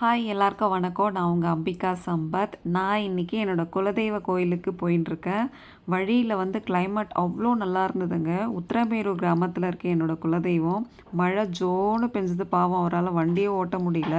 Hi எல்லாருக்கும் வணக்கம். நான் உங்கள் அம்பிகா சம்பத். நான் இன்றைக்கி என்னோடய குலதெய்வ கோயிலுக்கு போயின்ட்டுருக்கேன். வழியில் வந்து கிளைமேட் அவ்வளோ நல்லா இருந்ததுங்க. உத்திரமேரூர் கிராமத்தில் இருக்க என்னோடய குலதெய்வம். மழை ஜோன்னு பெஞ்சது. பாவம் அவரால் வண்டியே ஓட்ட முடியல.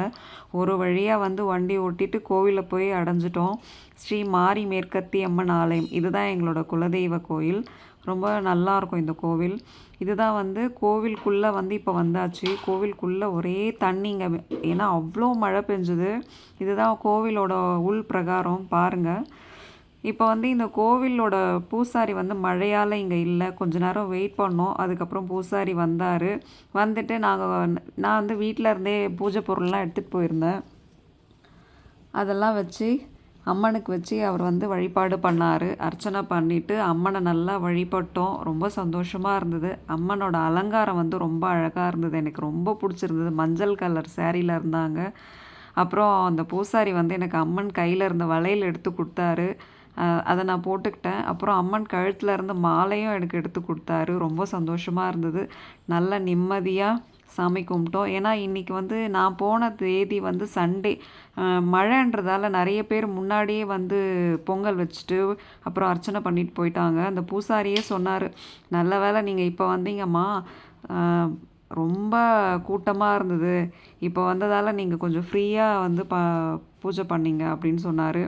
ஒரு வழியாக வந்து வண்டி ஓட்டிட்டு கோவிலில் போய் அடைஞ்சிட்டோம். ஸ்ரீ மாரி மேற்கத்தி அம்மன் ஆலயம், இதுதான் எங்களோட குலதெய்வ கோயில். ரொம்ப நல்லாயிருக்கும் இந்த கோவில். இதுதான் வந்து கோவிலுக்குள்ளே வந்து இப்போ வந்தாச்சு. கோவிலுக்குள்ளே ஒரே தண்ணிங்க. ஏன்னா அவ்வளோ மழை பெஞ்சுது. இதுதான் கோவிலோட உள் பிரகாரம் பாருங்கள். இப்போ வந்து இந்த கோவிலோட பூசாரி வந்து மழையால் இங்கே இல்லை. கொஞ்ச நேரம் வெயிட் பண்ணோம். அதுக்கப்புறம் பூசாரி வந்தார். வந்துட்டு நான் வந்து வீட்டில் இருந்தே பூஜை பொருள்லாம் எடுத்துகிட்டு போயிருந்தேன். அதெல்லாம் வச்சு அம்மனுக்கு வச்சு அவர் வந்து வழிபாடு பண்ணார். அர்ச்சனை பண்ணிவிட்டு அம்மனை நல்லா வழிபட்டோம். ரொம்ப சந்தோஷமாக இருந்தது. அம்மனோட அலங்காரம் வந்து ரொம்ப அழகாக இருந்தது. எனக்கு ரொம்ப பிடிச்சிருந்தது. மஞ்சள் கலர் சேரீயில் இருந்தாங்க. அப்புறம் அந்த பூசாரி வந்து எனக்கு அம்மன் கையில் இருந்த வளையல் எடுத்து கொடுத்தாரு. அதை நான் போட்டுக்கிட்டேன். அப்புறம் அம்மன் கழுத்தில் இருந்த மாலையும் எனக்கு எடுத்து கொடுத்தாரு. ரொம்ப சந்தோஷமாக இருந்தது. நல்ல நிம்மதியாக சாமி கும்பிட்டோம். ஏன்னா இன்றைக்கி வந்து நான் போன தேதி வந்து சண்டே. மழைன்றதால நிறைய பேர் முன்னாடியே வந்து பொங்கல் வச்சுட்டு அப்புறம் அர்ச்சனை பண்ணிட்டு போயிட்டாங்க. அந்த பூசாரியே சொன்னார், நல்ல வேளை நீங்கள் இப்போ வந்தீங்கம்மா, ரொம்ப கூட்டமாக இருந்தது. இப்போ வந்ததால் நீங்கள் கொஞ்சம் ஃப்ரீயாக வந்து பூஜை பண்ணிங்க அப்படின்னு சொன்னார்.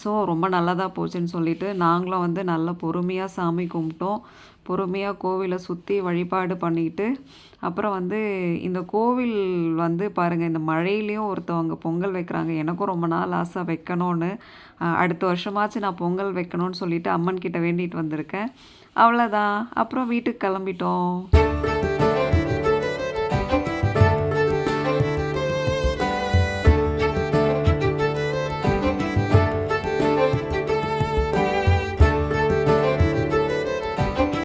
ஸோ ரொம்ப நல்லதாக போச்சுன்னு சொல்லிவிட்டு நாங்களும் வந்து நல்லா பொறுமையாக சாமி கும்பிட்டோம். பொறுமையாக கோவிலை சுற்றி வழிபாடு பண்ணிக்கிட்டு அப்புறம் வந்து இந்த கோவில் வந்து பாருங்கள், இந்த மழையிலையும் ஒருத்தவங்க பொங்கல் வைக்கிறாங்க. எனக்கும் ரொம்ப நாள் ஆசை வைக்கணும்னு. அடுத்த வருஷமாச்சும் நான் பொங்கல் வைக்கணும்னு சொல்லிவிட்டு அம்மன் கிட்ட வேண்டிகிட்டு வந்திருக்கேன். அவ்வளோதான். அப்புறம் வீட்டுக்கு கிளம்பிட்டோம்.